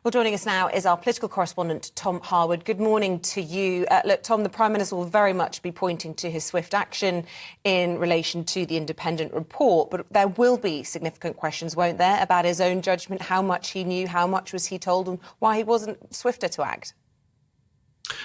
Well, joining us now is our political correspondent, Tom Harwood. Good morning to you. Look, Tom, the Prime Minister will very much be pointing to his swift action in relation to the independent report, but there will be significant questions, won't there, about his own judgment, how much he knew, how much was he told, and why he wasn't swifter to act?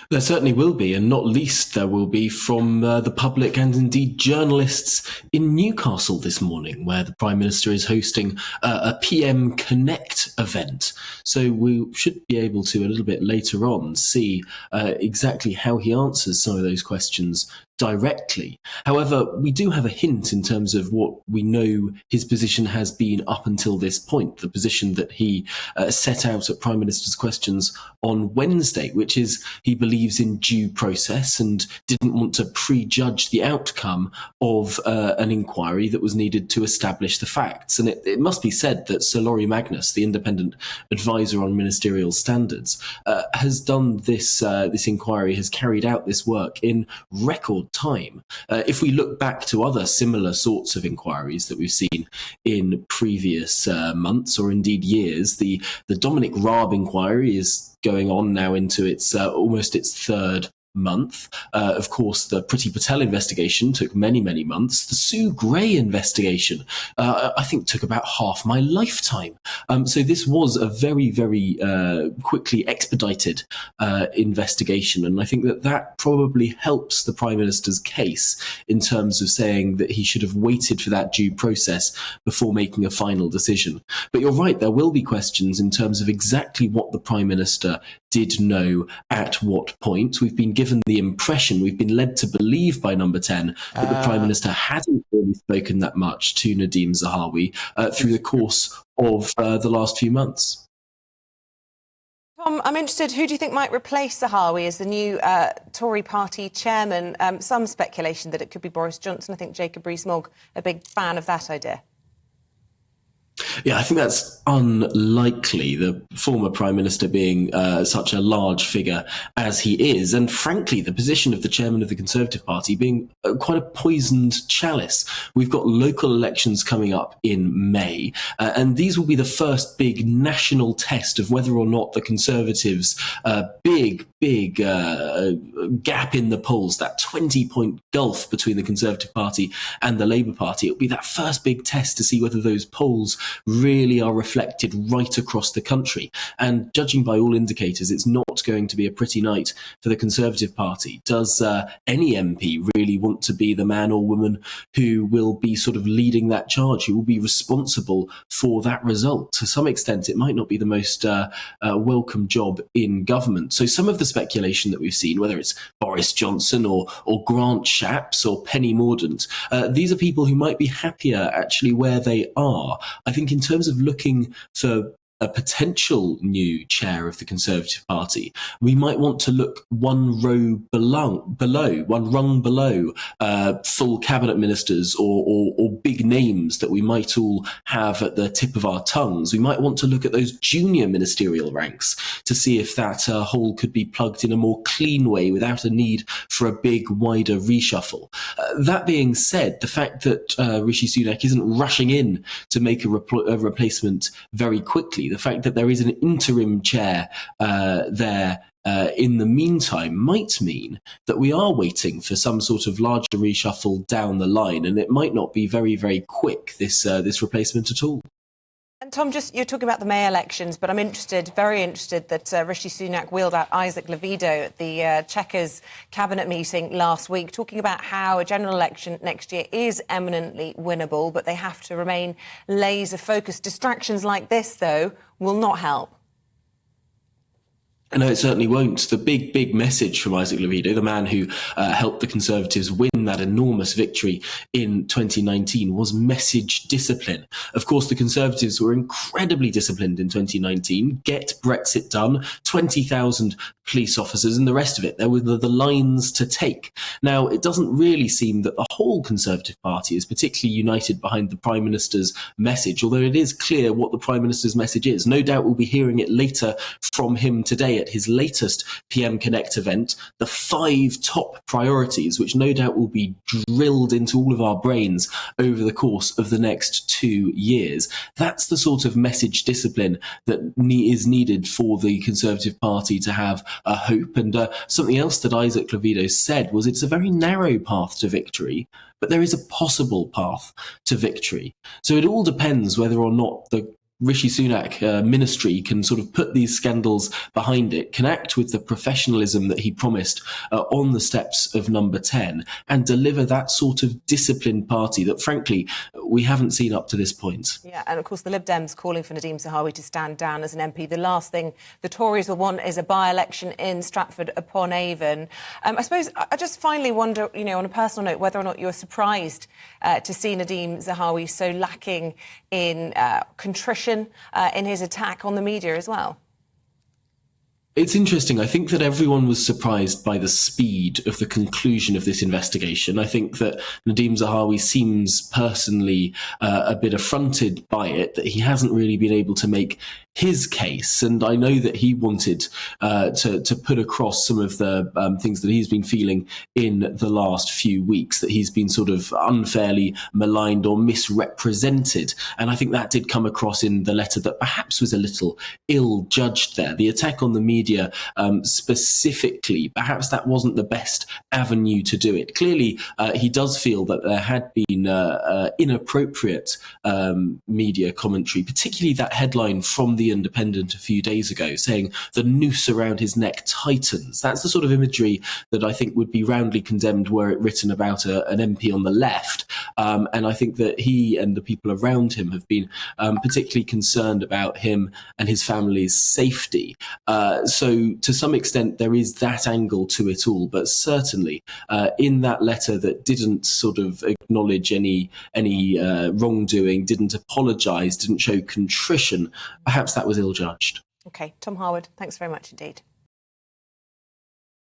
There certainly will be, and not least there will be from the public and indeed journalists in Newcastle this morning, where the Prime Minister is hosting a PM Connect event. So we should be able to, a little bit later on, see exactly how he answers some of those questions directly. However, we do have a hint in terms of what we know his position has been up until this point, the position that he set out at Prime Minister's Questions on Wednesday, which is he believes in due process and didn't want to prejudge the outcome of an inquiry that was needed to establish the facts. And it must be said that Sir Laurie Magnus, the independent advisor on ministerial standards, has done this inquiry, has carried out this work in record time. If we look back to other similar sorts of inquiries that we've seen in previous months or indeed years, the Dominic Raab inquiry is going on now into its almost its third month. Of course, the Priti Patel investigation took many, many months. The Sue Gray investigation, I think, took about half my lifetime. So this was a very, very quickly expedited investigation. And I think that probably helps the Prime Minister's case in terms of saying that he should have waited for that due process before making a final decision. But you're right, there will be questions in terms of exactly what the Prime Minister did know at what point. We've been given the impression, we've been led to believe by Number 10 that the Prime Minister hadn't really spoken that much to Nadhim Zahawi through the course of the last few months. Tom, I'm interested, who do you think might replace Zahawi as the new Tory party chairman? Some speculation that it could be Boris Johnson. I think Jacob Rees-Mogg, a big fan of that idea. Yeah, I think that's unlikely, the former Prime Minister being such a large figure as he is. And frankly, the position of the chairman of the Conservative Party being quite a poisoned chalice. We've got local elections coming up in May, and these will be the first big national test of whether or not the Conservatives' big gap in the polls, that 20-point gulf between the Conservative Party and the Labour Party, it'll be that first big test to see whether those polls really are reflected right across the country. And judging by all indicators, it's not going to be a pretty night for the Conservative Party. Does any MP really want to be the man or woman who will be sort of leading that charge, who will be responsible for that result? To some extent, it might not be the most welcome job in government. So some of the speculation that we've seen, whether it's Boris Johnson or Grant Shapps or Penny Mordaunt, these are people who might be happier actually where they are. I think in terms of looking for a potential new chair of the Conservative Party, we might want to look one rung below full cabinet ministers or big names that we might all have at the tip of our tongues. We might want to look at those junior ministerial ranks to see if that hole could be plugged in a more clean way without a need for a big, wider reshuffle. That being said, the fact that Rishi Sunak isn't rushing in to make a replacement very quickly, the fact that there is an interim chair there in the meantime might mean that we are waiting for some sort of larger reshuffle down the line, and it might not be very, very quick, this replacement at all. And Tom, you're talking about the May elections, but I'm very interested that Rishi Sunak wheeled out Isaac Levido at the Chequers cabinet meeting last week, talking about how a general election next year is eminently winnable, but they have to remain laser focused. Distractions like this, though, will not help. No, it certainly won't. The big message from Isaac Levido, the man who helped the Conservatives win that enormous victory in 2019, was message discipline. Of course, the Conservatives were incredibly disciplined in 2019. Get Brexit done, 20,000 police officers and the rest of it. There were the lines to take. Now, it doesn't really seem that the whole Conservative Party is particularly united behind the Prime Minister's message, although it is clear what the Prime Minister's message is. No doubt we'll be hearing it later from him today away at his latest PM Connect event the 5 top priorities, which no doubt will be drilled into all of our brains over the course of the next 2 years. That's the sort of message discipline that is needed for the Conservative Party to have a hope. And something else that Isaac Levido said was it's a very narrow path to victory, but there is a possible path to victory. So it all depends whether or not the Rishi Sunak ministry can sort of put these scandals behind it, can act with the professionalism that he promised on the steps of number 10, and deliver that sort of disciplined party that, frankly, we haven't seen up to this point. Yeah, and of course the Lib Dems calling for Nadhim Zahawi to stand down as an MP. The last thing the Tories will want is a by-election in Stratford-upon-Avon. I suppose I just finally wonder, on a personal note, whether or not you're surprised to see Nadhim Zahawi so lacking in contrition in his attack on the media as well. It's interesting. I think that everyone was surprised by the speed of the conclusion of this investigation. I think that Nadhim Zahawi seems personally a bit affronted by it, that he hasn't really been able to make his case. And I know that he wanted to put across some of the things that he's been feeling in the last few weeks, that he's been sort of unfairly maligned or misrepresented. And I think that did come across in the letter that perhaps was a little ill-judged there. The attack on the media specifically, perhaps that wasn't the best avenue to do it. Clearly, he does feel that there had been inappropriate media commentary, particularly that headline from The Independent a few days ago saying the noose around his neck tightens. That's the sort of imagery that I think would be roundly condemned were it written about an MP on the left. And I think that he and the people around him have been particularly concerned about him and his family's safety. So to some extent, there is that angle to it all. But certainly in that letter that didn't sort of acknowledge any wrongdoing, didn't apologise, didn't show contrition, perhaps that was ill-judged. OK, Tom Harwood, thanks very much indeed.